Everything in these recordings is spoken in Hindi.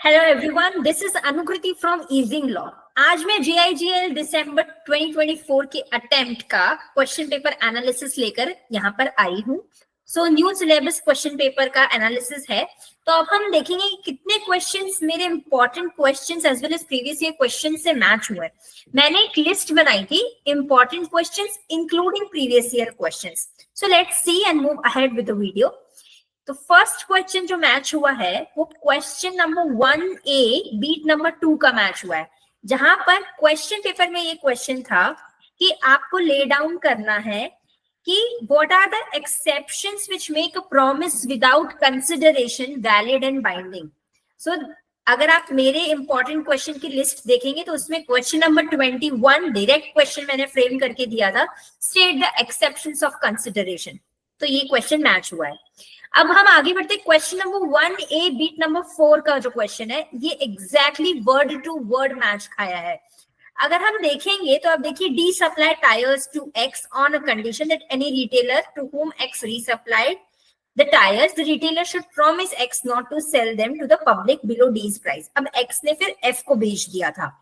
Hello everyone, this is Anukriti from easing law. आज मैं जीआईजीएल दिसंबर 2024 के अटेम्प्ट का क्वेश्चन पेपर एनालिसिस लेकर यहाँ पर आई हूँ। So new syllabus question paper का एनालिसिस है। तो अब हम देखेंगे कि कितने क्वेश्चंस मेरे important questions as well as previous year question से मैच हुए। मैंने एक लिस्ट बनाई थी important questions including previous year questions. So let's see and move ahead with the video. तो फर्स्ट क्वेश्चन जो मैच हुआ है वो question number 1A beat number 2 का मैच हुआ है, जहां पर क्वेश्चन पेपर में ये क्वेश्चन था कि आपको ले डाउन करना है कि what are the exceptions which make a promise without consideration valid and binding. So अगर आप मेरे इंपॉर्टेंट क्वेश्चन की लिस्ट देखेंगे तो उसमें क्वेश्चन नंबर 21 डायरेक्ट क्वेश्चन मैंने फ्रेम करके दिया था, state the exceptions of consideration. तो ये क्वेश्चन मैच हुआ है। अब हम आगे बढ़ते question number 1A beat number 4 का जो क्वेश्चन है ये exactly word to word match खाया है। अगर हम देखेंगे तो आप देखिए, D supplies tyres to X on a condition that any retailer to whom X resupplied the tires, the retailer should promise X not to sell them to the public below D's price। अब X ने फिर F को बेच दिया था,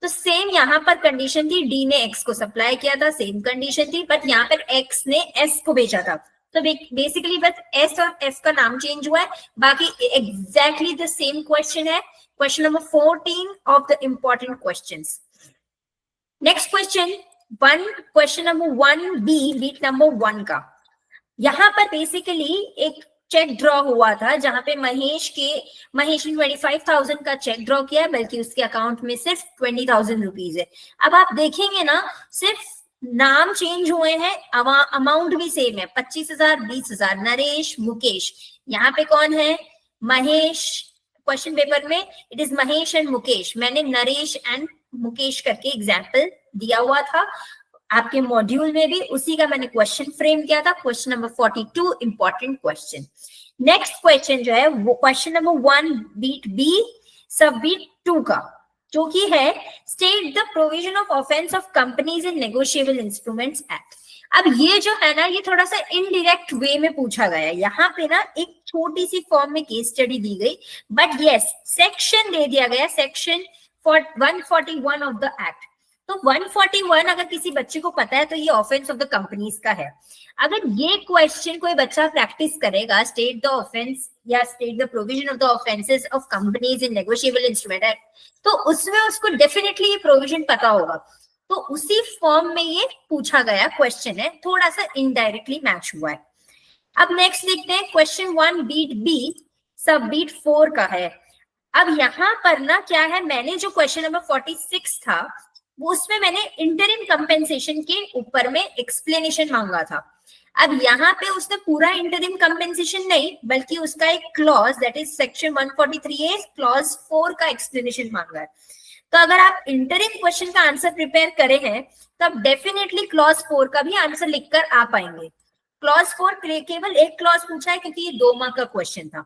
तो सेम यहाँ पर कंडीशन थी, D ने X को सप्लाई किया था, सेम कंडीशन थी, बट यहाँ पर X ने S को बेचा था। तो बेसिकली बस S और F का नाम चेंज हुआ है, बाकी एग्जैक्टली द सेम क्वेश्चन है। Question number 14 of the important questions. Next question number 1B bit number 1 का। यहाँ पर बेसिकली एक चेक ड्रॉ हुआ था जहां पे महेश ने 25,000 का चेक ड्रॉ किया, बल्कि उसके अकाउंट में सिर्फ 20,000 रुपीज है। अब आप देखेंगे ना, सिर्फ नाम चेंज हुए हैं, अमाउंट भी सेम है, 25,000, 20,000, नरेश, मुकेश। यहाँ पे कौन है? महेश। क्वेश्चन पेपर में it is Mahesh and Mukesh, मैंने नरेश एंड मुकेश करके एग्जाम्पल दिया हुआ था। आपके मॉड्यूल में भी उसी का मैंने क्वेश्चन फ्रेम किया था, question number 42 important question. Next question जो है वो क्वेश्चन नंबर 1 बीट बी सब बीट 2 का, जो कि है state the provision of offence of companies in negotiable instruments act. अब ये जो है ना, ये थोड़ा सा इनडायरेक्ट वे में पूछा गया है। यहाँ पे ना एक छोटी सी फॉर्म में केस स्टडी दी गई, बट यस सेक्शन दे दिया गया, सेक्शन 141 ऑफ द एक्ट। तो 141 अगर किसी बच्चे को पता है तो ये ऑफेंस ऑफ द कंपनीज का है। अगर ये क्वेश्चन कोई बच्चा प्रैक्टिस करेगा, स्टेट द ऑफेंस या state the provision of the offences of companies in negotiable instrument act, तो उसमें उसको डेफिनेटली ये प्रोविजन पता होगा। तो उसी फॉर्म में ये पूछा गया क्वेश्चन है, थोड़ा सा इनडायरेक्टली मैच हुआ है। अब नेक्स्ट देखते हैं क्वेश्चन 1 बीट बी सब बीट 4 का है। अब यहाँ पर ना क्या है, मैंने जो क्वेश्चन नंबर 46 था वो उसमें मैंने इंटरिम कंपेंसेशन के ऊपर में एक्सप्लेनेशन मांगा था। अब यहाँ पे उसने पूरा इंटरिम कंपेंसेशन नहीं, बल्कि उसका एक clause that is section 143A clause 4 का एक्सप्लेनेशन मांगा है। तो अगर आप इंटरिम क्वेश्चन का आंसर प्रिपेयर करे हैं तो आप डेफिनेटली क्लॉज 4 का भी आंसर लिखकर आ पाएंगे। क्लॉज 4 केवल एक क्लॉज पूछा है क्योंकि ये 2 मार्क का क्वेश्चन था।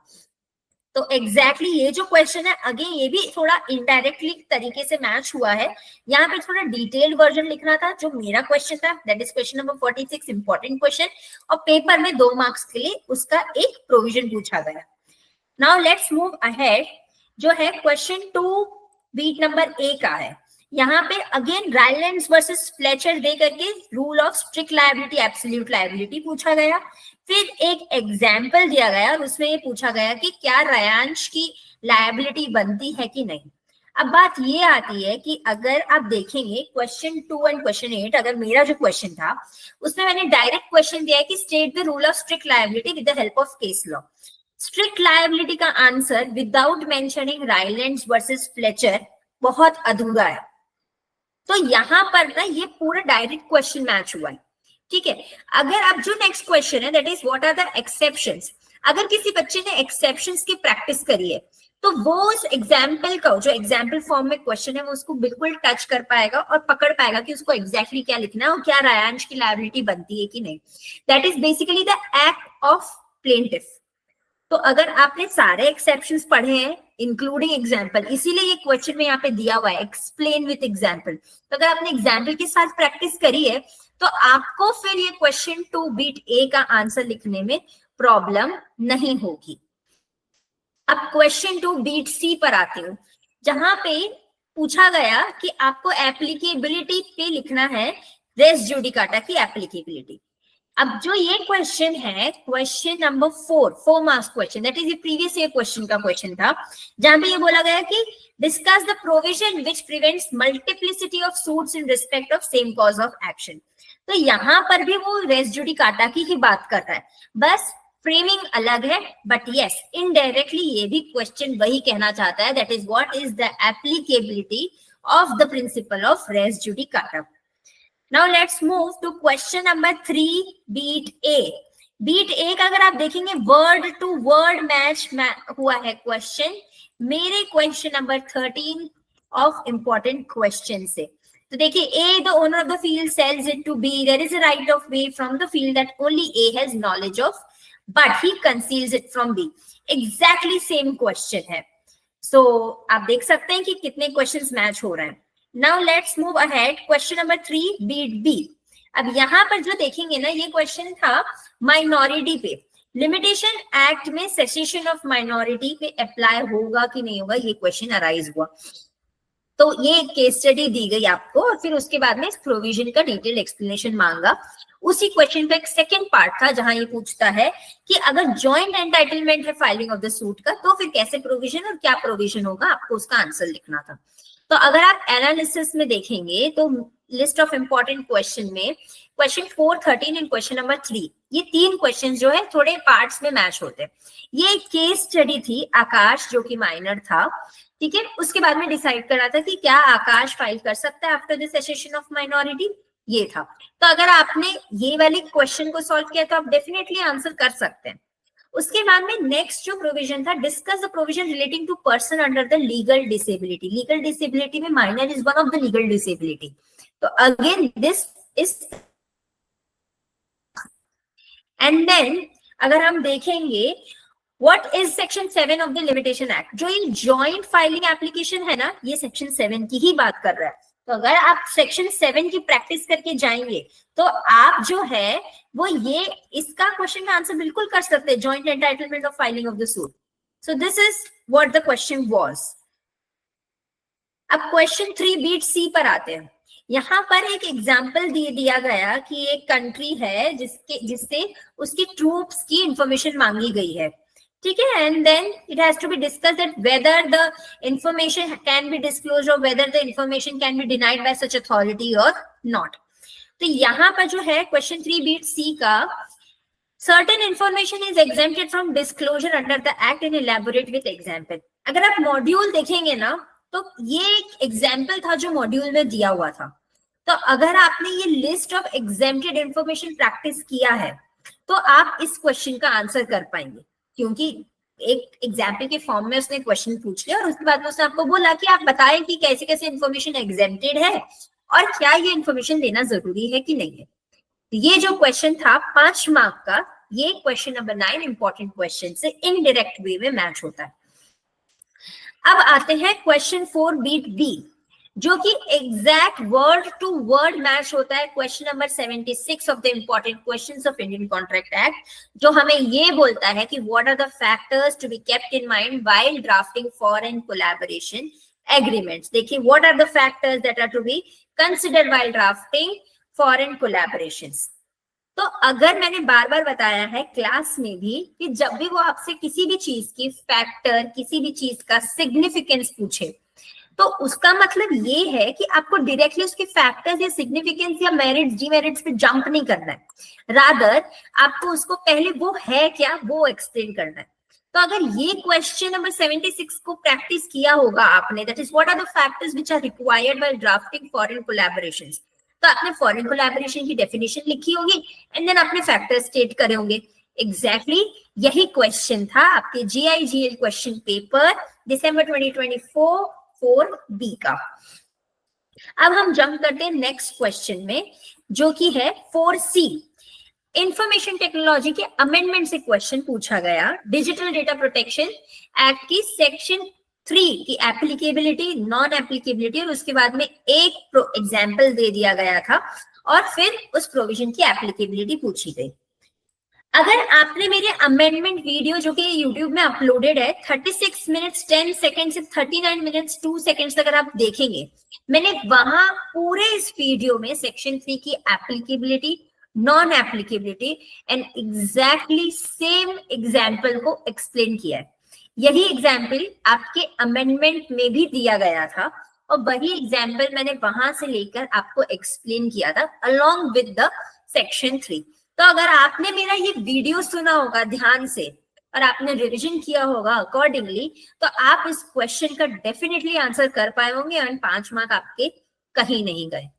तो एग्जैक्टली ये जो क्वेश्चन है, अगेन ये भी थोड़ा इनडायरेक्टली तरीके से मैच हुआ है। यहाँ पे थोड़ा डिटेल्ड वर्जन लिखना था जो मेरा क्वेश्चन था, that is question number 46 important question, और पेपर में 2 मार्क्स के लिए उसका एक प्रोविजन पूछा गया। नाउ लेट्स मूव अहेड, जो है क्वेश्चन 2 बीट नंबर A का है। यहाँ पे अगेन रायलैंड्स वर्सेस फ्लेचर दे करके rule of strict liability absolute liability पूछा गया। फिर एक एग्जाम्पल दिया गया और उसमें ये पूछा गया कि क्या रायांश की लायबिलिटी बनती है कि नहीं। अब बात ये आती है कि अगर आप देखेंगे क्वेश्चन 2 एंड क्वेश्चन 8, अगर मेरा जो क्वेश्चन था उसमें मैंने डायरेक्ट क्वेश्चन दिया है कि state the rule of strict liability with the help of case law. Strict liability का answer without mentioning Rylands versus Fletcher बहुत अधूरा है। तो यहाँ पर ना ये पूरा डायरेक्ट क्वेश्चन मैच हुआ है, ठीक है। अगर आप जो नेक्स्ट क्वेश्चन है that is what are the exceptions, अगर किसी बच्चे ने एक्सेप्शंस की प्रैक्टिस करी है तो वो उस एग्जाम्पल का जो एग्जाम्पल फॉर्म में क्वेश्चन है वो उसको बिल्कुल टच कर पाएगा और पकड़ पाएगा कि उसको एग्जैक्टली क्या लिखना है और क्या रायांश की लायबिलिटी बनती है कि नहीं। That is basically the act of plaintiff. तो अगर आपने सारे एक्सेप्शंस पढ़े हैं इंक्लूडिंग एग्जाम्पल, इसीलिए ये क्वेश्चन में यहाँ पे दिया हुआ है एक्सप्लेन विथ एग्जाम्पल। तो अगर आपने एग्जाम्पल के साथ प्रैक्टिस करी है तो आपको फिर ये क्वेश्चन 2 बीट A का आंसर लिखने में प्रॉब्लम नहीं होगी। अब क्वेश्चन 2 बीट सी पर आती हूँ, जहां पे पूछा गया कि आपको एप्लीकेबिलिटी पे लिखना है रेस जुडिकाटा की एप्लीकेबिलिटी। अब जो ये क्वेश्चन है, question number 4 marks question, that is previous year question का क्वेश्चन था, जहां पे ये बोला गया कि discuss the provision which prevents multiplicity of suits in respect of same cause of action. तो यहाँ पर भी वो रेस जुडिकाटा की ही बात कर रहा है, बस फ्रेमिंग अलग है, बट यस इनडायरेक्टली ये भी क्वेश्चन वही कहना चाहता है, that is what is the applicability of the principle of res judicata. Now let's move to question number 3, beat A. Beat A का अगर आप देखेंगे वर्ड टू वर्ड मैच हुआ है क्वेश्चन मेरे question number 13 of important question से। तो देखिए, A, the owner of the field sells it to B. There is a right of way from the field that only A has knowledge of, but he conceals it from B. Exactly same question है। So आप देख सकते हैं कि कितने क्वेश्चंस मैच हो रहे हैं। Now let's move ahead. Question number 3, beat B. अब यहाँ पर जो देखेंगे ना, ये क्वेश्चन था माइनॉरिटी पे। लिमिटेशन एक्ट में सेसेशन ऑफ माइनॉरिटी पे अप्लाई होगा कि नहीं होगा, ये क्वेश्चन अराइज हुआ। तो ये केस स्टडी दी गई आपको, और फिर उसके बाद में इस प्रोविजन का डिटेल एक्सप्लेनेशन मांगा। उसी क्वेश्चन का एक सेकंड पार्ट था, जहां ये पूछता है कि अगर जॉइंट एंटाइटलमेंट है फाइलिंग ऑफ द सूट का, तो फिर कैसे प्रोविजन और क्या प्रोविजन होगा, आपको उसका आंसर लिखना था। तो अगर आप एनालिसिस में देखेंगे तो लिस्ट ऑफ इंपॉर्टेंट क्वेश्चन में क्वेश्चन 4, 13 एंड क्वेश्चन नंबर 3, ये 3 क्वेश्चन जो है थोड़े पार्ट्स में मैच होते हैं। ये केस स्टडी थी आकाश, जो कि माइनर था, ठीक है। उसके बाद में डिसाइड कर रहा था कि क्या आकाश फाइल कर सकता है after the cessation of minority, ये था। तो अगर आपने ये वाले क्वेश्चन को सॉल्व किया तो आप डेफिनेटली आंसर कर सकते हैं। उसके बाद में नेक्स्ट जो प्रोविजन था, discuss the provision relating to person under the legal disability. Legal disability में minor is one of the legal disability. तो again this is, and then अगर हम देखेंगे what is section 7 of the limitation act, जो ये जॉइंट फाइलिंग एप्लीकेशन है ना, ये सेक्शन 7 की ही बात कर रहा है। तो अगर आप सेक्शन 7 की प्रैक्टिस करके जाएंगे तो आप जो है वो ये इसका क्वेश्चन का आंसर बिल्कुल कर सकते हैं, joint entitlement of filing of the suit. So this is what the question was. अब क्वेश्चन 3 बीट सी पर आते हैं। यहाँ पर एक एग्जाम्पल दिया गया कि एक कंट्री है जिससे उसकी ट्रूप्स की इंफॉर्मेशन मांगी गई है, ठीक है, and then it has to be discussed that whether the information can be disclosed और whether the information can be denied by such authority और नॉट। तो यहाँ पर जो है क्वेश्चन 3 बीट सी का, certain information is exempted from disclosure under the act and elaborate with example. अगर आप मॉड्यूल देखेंगे ना तो ये एक एग्जाम्पल था जो मॉड्यूल में दिया हुआ था। तो अगर आपने ये list of exempted information practice किया है तो आप इस क्वेश्चन का आंसर कर पाएंगे, क्योंकि एक एग्जाम्पल के फॉर्म में उसने क्वेश्चन पूछ लिया और उसके बाद में उसने आपको बोला कि आप बताएं कि कैसे कैसे इंफॉर्मेशन एग्जेम्प्टेड है और क्या ये इंफॉर्मेशन देना जरूरी है कि नहीं है। तो ये जो क्वेश्चन था 5 मार्क का, ये क्वेश्चन नंबर 9 इंपॉर्टेंट क्वेश्चन से इनडायरेक्ट वे में मैच होता है। अब आते हैं क्वेश्चन 4 बीट बी, जो कि exact word to word match होता है question number 76 of the important questions of Indian contract act, जो हमें ये बोलता है कि what are the factors to be kept in mind while drafting foreign collaboration agreements. देखिए, what are the factors that are to be considered while drafting foreign collaborations. तो अगर मैंने बार बार बताया है क्लास में भी कि जब भी वो आपसे किसी भी चीज की फैक्टर, किसी भी चीज का सिग्निफिकेंस पूछे, तो उसका मतलब ये है कि आपको डायरेक्टली उसके फैक्टर्स या सिग्निफिकेंस या मेरिट्स डीमेरिट्स पे जंप नहीं करना है, रादर आपको उसको पहले वो है क्या वो एक्सप्लेन करना है। तो अगर ये क्वेश्चन नंबर 76 को प्रैक्टिस किया होगा आपने, that is what are the factors which are required while drafting foreign collaborations, तो आपने फॉरेन कोलैबोरेशन की डेफिनेशन लिखी होगी एंड देन आपने फैक्टर स्टेट करे होंगे। एग्जैक्टली यही क्वेश्चन था आपके GIGL क्वेश्चन पेपर दिसंबर 2024 4B का। अब हम जंप करते हैं नेक्स्ट क्वेश्चन में, जो कि है 4C। इंफॉर्मेशन टेक्नोलॉजी के अमेंडमेंट से क्वेश्चन पूछा गया, डिजिटल डेटा प्रोटेक्शन एक्ट की सेक्शन 3 की एप्लीकेबिलिटी, नॉन एप्लीकेबिलिटी, और उसके बाद में एक एग्जाम्पल दे दिया गया था और फिर उस प्रोविजन की एप्लीकेबिलिटी पूछी गई। अगर आपने मेरे अमेंडमेंट वीडियो जो कि YouTube में अपलोडेड है 36 मिनट्स 10 सेकेंड से 39 मिनट्स 2 सेकेंड्स अगर आप देखेंगे, मैंने वहां पूरे इस वीडियो में सेक्शन 3 की applicability, non applicability and exactly same example को एक्सप्लेन किया है। यही एग्जाम्पल आपके अमेंडमेंट में भी दिया गया था और वही एग्जाम्पल मैंने वहां से लेकर आपको एक्सप्लेन किया था अलोंग विद द सेक्शन 3। तो अगर आपने मेरा ये वीडियो सुना होगा ध्यान से और आपने रिवीजन किया होगा अकॉर्डिंगली, तो आप इस क्वेश्चन का डेफिनेटली आंसर कर पाए होंगे और 5 मार्क आपके कहीं नहीं गए।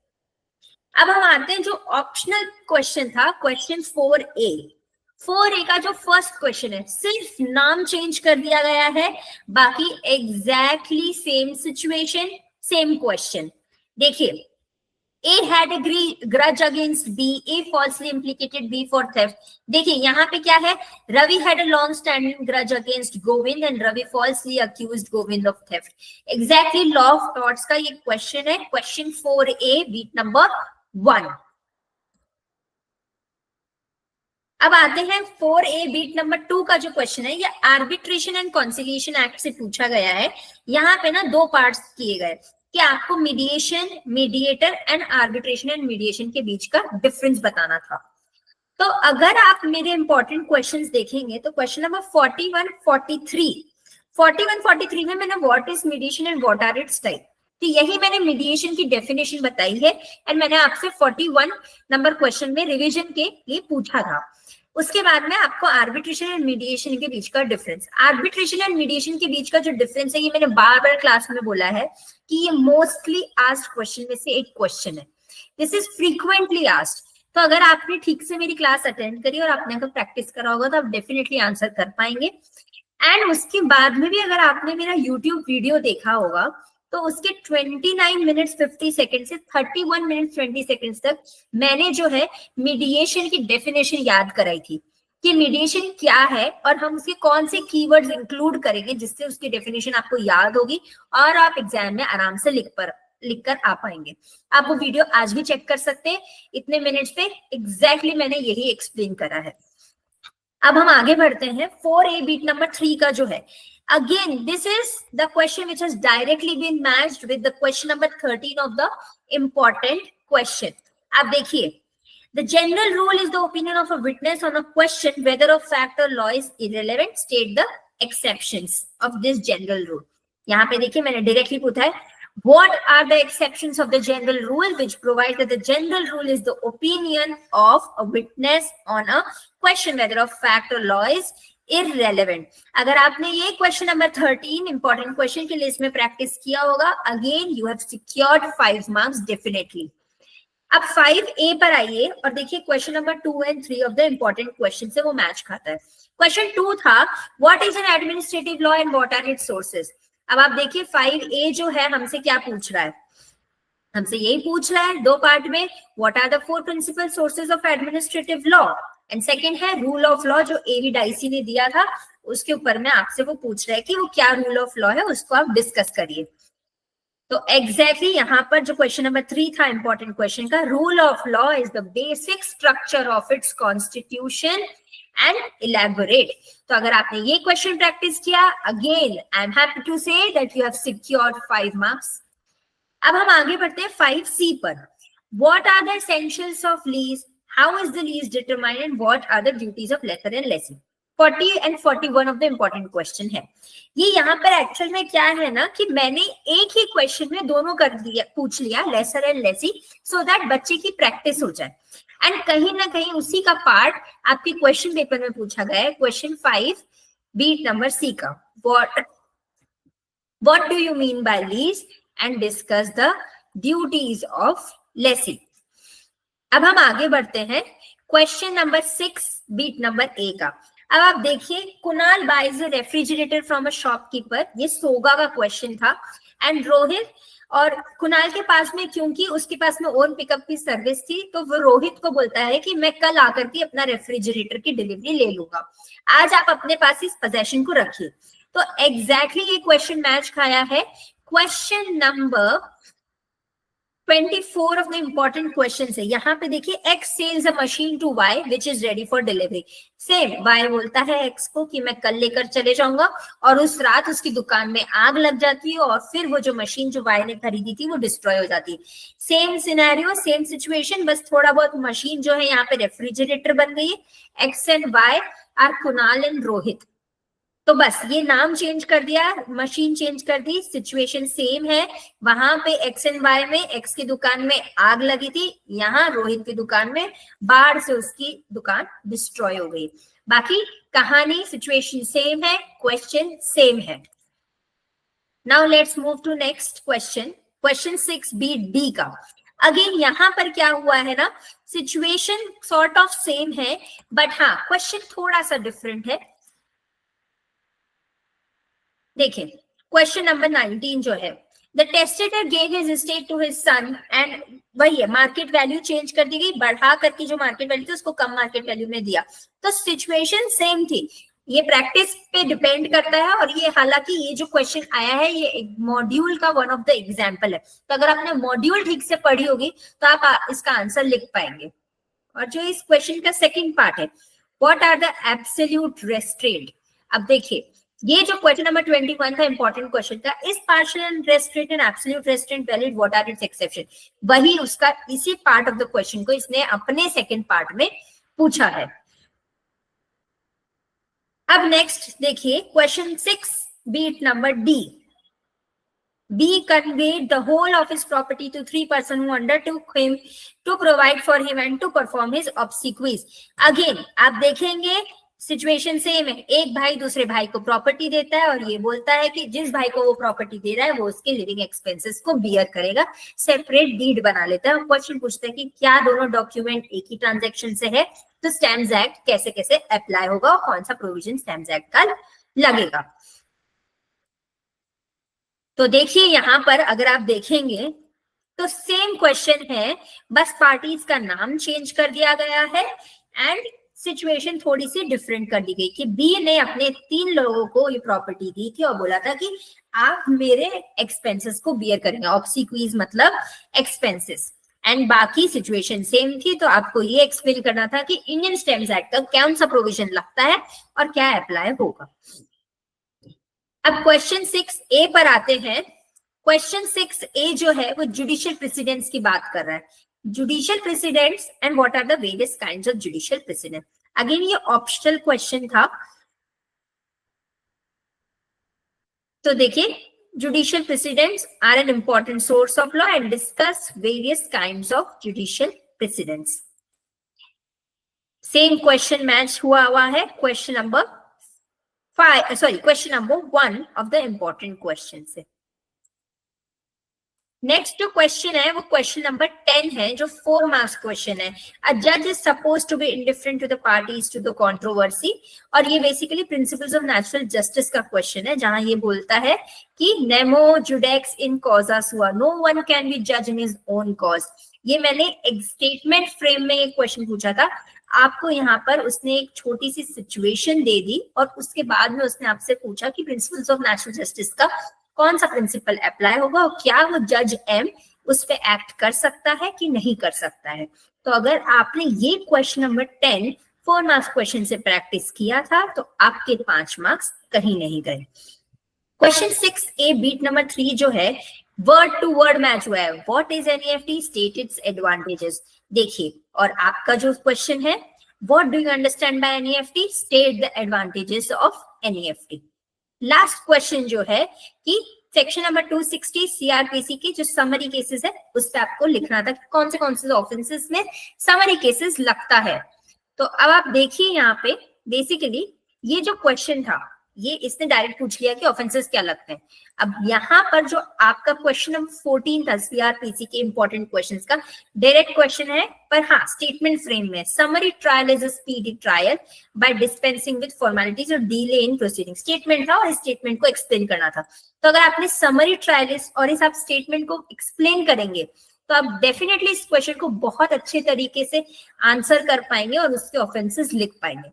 अब हम आते हैं जो ऑप्शनल क्वेश्चन था, क्वेश्चन 4A। 4A का जो फर्स्ट क्वेश्चन है, सिर्फ नाम चेंज कर दिया गया है, बाकी exactly same situation, same question. देखिए, A had a grudge against B. A falsely implicated B for theft. देखिए यहाँ पे क्या है, Ravi had a long-standing grudge against Govind and Ravi falsely accused Govind of theft. Exactly law of torts का ये क्वेश्चन है, क्वेश्चन 4A बीट नंबर 1। अब आते हैं 4A बीट नंबर 2 का जो क्वेश्चन है, ये आर्बिट्रेशन एंड कॉन्सिलिएशन एक्ट से पूछा गया है। यहाँ पे ना 2 पार्ट्स किए गए कि आपको mediation, mediator and arbitration and mediation के बीच का डिफरेंस बताना था। तो अगर आप मेरे इंपॉर्टेंट क्वेश्चंस देखेंगे तो क्वेश्चन नंबर 41, 43 में मैंने what is mediation and what are its type, तो यही मैंने मीडिएशन की डेफिनेशन बताई है एंड मैंने आपसे 41 नंबर क्वेश्चन में रिवीजन के लिए पूछा था। उसके बाद में आपको आर्बिट्रेशन एंड मीडिएशन के बीच का डिफरेंस, आर्बिट्रेशन एंड मीडिएशन के बीच का जो डिफरेंस है, ये मैंने बार बार क्लास में बोला है कि ये मोस्टली आस्क्ड क्वेश्चन में से एक क्वेश्चन है। This is frequently asked. तो अगर आपने ठीक से मेरी क्लास अटेंड करी और आपने अगर प्रैक्टिस करा होगा तो आप डेफिनेटली आंसर कर पाएंगे। एंड उसके बाद में भी अगर आपने मेरा यूट्यूब वीडियो देखा होगा तो उसके 29 मिनट्स 50 सेकेंड से 31 मिनट्स 20 सेकेंड तक मैंने जो है मीडिएशन की डेफिनेशन याद कराई थी कि मीडिएशन क्या है और हम उसके कौन से कीवर्ड्स इंक्लूड करेंगे जिससे उसकी डेफिनेशन आपको याद होगी और आप एग्जाम में आराम से लिखकर आ पाएंगे। आप वो वीडियो आज भी चेक कर सकते हैं, इतने मिनट्स पे एग्जैक्टली मैंने यही एक्सप्लेन करा है। अब हम आगे बढ़ते हैं 4A बीट नंबर 3 का जो है, again this is the question which has directly been matched with the question number 13 of the important question। आप देखिए, the general rule is the opinion of a witness on a question whether a fact or law is irrelevant, state the exceptions of this general rule। यहाँ पे देखिए मैंने डायरेक्टली पूछा है what are the exceptions of the general rule which provides that the general rule is the opinion of a witness on a question whether a fact or law is irrelevant। अगर आपने ये क्वेश्चन नंबर 13 इंपॉर्टेंट क्वेश्चन के लिए इसमें प्रैक्टिस किया होगा, again you have secured 5 marks definitely. अब 5A पर आइए और देखिए question number 2 and 3 of the important question से वो मैच खाता है। क्वेश्चन 2 था what is an administrative law and what are its sources. अब आप देखिए 5A जो है हमसे क्या पूछ रहा है, हमसे यही पूछ रहा है 2 पार्ट में, what are the 4 principle sources of administrative law and second है रूल ऑफ लॉ जो एवी डाइसी ने दिया था, उसके ऊपर में आपसे वो पूछ रहा है कि वो क्या रूल ऑफ लॉ है, उसको आप डिस्कस करिए। तो एग्जैक्टली यहाँ पर जो क्वेश्चन नंबर 3 था इंपॉर्टेंट क्वेश्चन का, rule of law is the basic structure of its constitution and elaborate. तो अगर आपने ये क्वेश्चन प्रैक्टिस किया, again I am happy to say that you have secured 5 marks. अब हम आगे बढ़ते हैं 5C पर, what are the essentials of lease, how is the lease determined and what are the duties of lessor and lessee। 40 and 41 of the important question है। ये यहाँ पर एक्चुअल में क्या है ना कि मैंने एक ही क्वेश्चन में दोनों कर दिया, पूछ लिया lessor and lessee, so that बच्चे की प्रैक्टिस हो जाए। एंड कहीं ना कहीं उसी का पार्ट आपके क्वेश्चन पेपर में पूछा गया है, क्वेश्चन 5 बीट नंबर C का, what do you mean by lease and discuss the duties of lessee। अब हम आगे बढ़ते हैं question number 6 bit number A का। अब आप देखिए, Kunal buys a refrigerator from a shopkeeper, ये सोगा का क्वेश्चन था। एंड रोहित और कुणाल के पास में, क्योंकि उसके पास में ओन पिकअप की सर्विस थी, तो वो रोहित को बोलता है कि मैं कल आकर के अपना रेफ्रिजरेटर की डिलीवरी ले लूंगा, आज आप अपने पास इस पोजेशन को रखिए। तो एग्जैक्टली ये क्वेश्चन मैच खाया है question number 24 of the important question है। यहाँ पे देखिए, X sells a machine to Y which is ready for delivery. Same y बोलता है एक्स को कि मैं कल लेकर चले जाऊंगा, और उस रात उसकी दुकान में आग लग जाती है और फिर वो जो मशीन जो वाई ने खरीदी थी वो डिस्ट्रॉय हो जाती है। सेम सिनेरियो, सेम सिचुएशन, बस थोड़ा बहुत मशीन जो है यहाँ पे रेफ्रिजरेटर बन गई है। X and y are Kunal and Rohit. तो बस ये नाम चेंज कर दिया, मशीन चेंज कर दी, सिचुएशन सेम है। वहां पे एक्स एंड वाई में एक्स की दुकान में आग लगी थी, यहाँ रोहित की दुकान में बाढ़ से उसकी दुकान डिस्ट्रॉय हो गई। बाकी कहानी सिचुएशन सेम है, क्वेश्चन सेम है। Now let's move to next question, question 6B D का। अगेन यहाँ पर क्या हुआ है ना, सिचुएशन सॉर्ट ऑफ सेम है, बट हाँ क्वेश्चन थोड़ा सा डिफरेंट है। देखिए क्वेश्चन नंबर 19 जो है, the testator gave his estate to his son and, वही है, मार्केट वैल्यू चेंज कर दी गई, बढ़ा करके जो मार्केट वैल्यू थी उसको कम मार्केट वैल्यू में दिया। तो सिचुएशन सेम थी। ये प्रैक्टिस पे डिपेंड करता है, और ये हालांकि ये जो क्वेश्चन आया है ये एक मॉड्यूल का वन ऑफ द एग्जाम्पल है, तो अगर आपने मॉड्यूल ठीक से पढ़ी होगी तो आप इसका आंसर लिख पाएंगे। और जो इस क्वेश्चन का सेकंड पार्ट है, what are the absolute restraint. अब देखिए ये जो क्वेश्चन नंबर 21 था, इंपॉर्टेंट क्वेश्चन था, इस partial restraint and absolute restraint valid, what are its exception. वही उसका इसी पार्ट ऑफ द क्वेश्चन को इसने अपने सेकंड पार्ट में पूछा है। अब नेक्स्ट देखिए question 6B number D. B conveyed the whole of his property to 3 persons who undertook him to provide for him and to perform his obsequies. Again आप देखेंगे सिचुएशन सेम है, एक भाई दूसरे भाई को प्रॉपर्टी देता है और ये बोलता है कि जिस भाई को वो प्रॉपर्टी दे रहा है वो उसके लिविंग एक्सपेंसेस को बियर करेगा, सेपरेट डीड बना लेता है। क्वेश्चन पूछता है कि क्या दोनों डॉक्यूमेंट एक ही ट्रांजैक्शन से है, तो स्टैम्प्स एक्ट कैसे कैसे अप्लाई होगा और कौन सा प्रोविजन स्टैम्प्स एक्ट का लगेगा। तो देखिए यहां पर अगर आप देखेंगे तो सेम क्वेश्चन है, बस पार्टीज का नाम चेंज कर दिया गया है एंड सिचुएशन थोड़ी सी डिफरेंट कर दी गई कि बी ने अपने 3 लोगों को ये प्रॉपर्टी दी थी और बोला था कि आप मेरे एक्सपेंसेस को बियर करेंगे, ऑब्सिक्वीज मतलब एक्सपेंसेस, एंड बाकी सिचुएशन सेम थी। तो आपको ये एक्सप्लेन करना था कि इंडियन स्टैम्प्स एक्ट का कौन सा प्रोविजन लगता है और क्या अप्लाई होगा। अब क्वेश्चन 6A पर आते हैं। क्वेश्चन 6A जो है वो जुडिशियल प्रेसिडेंट्स की बात कर रहा है, judicial precedents and what are the various kinds of judicial precedent. Again ये ऑप्शनल क्वेश्चन था, तो देखिए judicial precedents are an important source of law and discuss various kinds of judicial precedents. Same question match हुआ है question number 1 of the important questions है। नेक्स्ट जो क्वेश्चन है वो क्वेश्चन नंबर 10 है, जो 4 मार्क्स क्वेश्चन है। अ जज is suppose to be indifferent to the parties to the controversy, और ये basically principles of natural justice का क्वेश्चन है, जहां ये बोलता है कि nemo judex in causa sua, no one can be जज इन हिज ओन कॉज। ये मैंने एक स्टेटमेंट फ्रेम में एक क्वेश्चन पूछा था, आपको यहाँ पर उसने एक छोटी सी सिचुएशन दे दी और उसके बाद में उसने आपसे पूछा कि प्रिंसिपल्स ऑफ नेचुरल जस्टिस का कौन सा प्रिंसिपल अप्लाई होगा और क्या वो जज एम उस पे एक्ट कर सकता है कि नहीं कर सकता है। तो अगर आपने ये क्वेश्चन नंबर 10 4 मार्क्स क्वेश्चन से प्रैक्टिस किया था तो आपके 5 मार्क्स कहीं नहीं गए। क्वेश्चन 6A बीट नंबर 3 जो है वर्ड टू वर्ड मैच हुआ है। What is NEFT, state its advantages. देखिए, और आपका जो क्वेश्चन है what do you understand by NEFT, state the advantages of NEFT. Last question जो है कि सेक्शन नंबर 260 सीआरपीसी की जो समरी केसेस है उस पे आपको लिखना था कि कौन से ऑफेंसेस में समरी केसेस लगता है। तो अब आप देखिए यहाँ पे बेसिकली ये जो क्वेश्चन था ये इसने डायरेक्ट पूछ लिया कि ऑफेंसेस क्या लगते हैं। अब यहाँ पर जो आपका क्वेश्चन नंबर 14 था सीआरपीसी के इंपॉर्टेंट क्वेश्चंस का डायरेक्ट क्वेश्चन है, पर हाँ स्टेटमेंट फ्रेम में summary trial is a speedy trial by dispensing with formalities और डिले इन प्रोसीडिंग। स्टेटमेंट था और स्टेटमेंट को एक्सप्लेन करना था। तो अगर आपने समरी ट्रायल और इस आप स्टेटमेंट को एक्सप्लेन करेंगे तो आप डेफिनेटली इस क्वेश्चन को बहुत अच्छे तरीके से आंसर कर पाएंगे और उसके ऑफेंसेस लिख पाएंगे।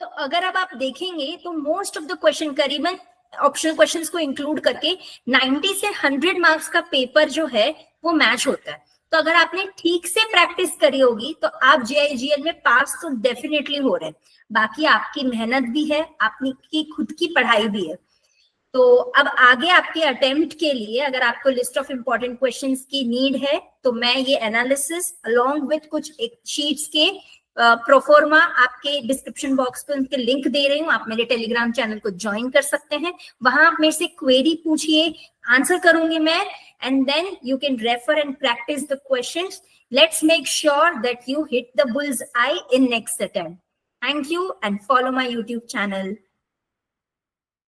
तो अगर अब आप देखेंगे तो मोस्ट ऑफ द क्वेश्चन करीबन ऑप्शनल क्वेश्चंस को इंक्लूड करके 90 से 100 मार्क्स का पेपर जो है वो मैच होता है। तो अगर आपने ठीक से प्रैक्टिस करी होगी तो आप JIGL में पास तो डेफिनेटली हो रहे हैं। बाकी आपकी मेहनत भी है, आपकी खुद की पढ़ाई भी है। तो अब आगे आपके अटेम्प्ट के लिए अगर आपको लिस्ट ऑफ इंपॉर्टेंट क्वेश्चंस की नीड है तो मैं ये एनालिसिस अलोंग विथ कुछ एक शीट्स के प्रोफॉर्मा आपके डिस्क्रिप्शन बॉक्स पे उनके लिंक दे रही हूँ। आप मेरे टेलीग्राम चैनल को ज्वाइन कर सकते हैं, वहां आप मेरे से क्वेरी पूछिए, आंसर करूंगी मैं, and then you can refer and practice the questions. Let's make sure that you hit the bull's eye in next attempt. Thank you and follow my YouTube channel.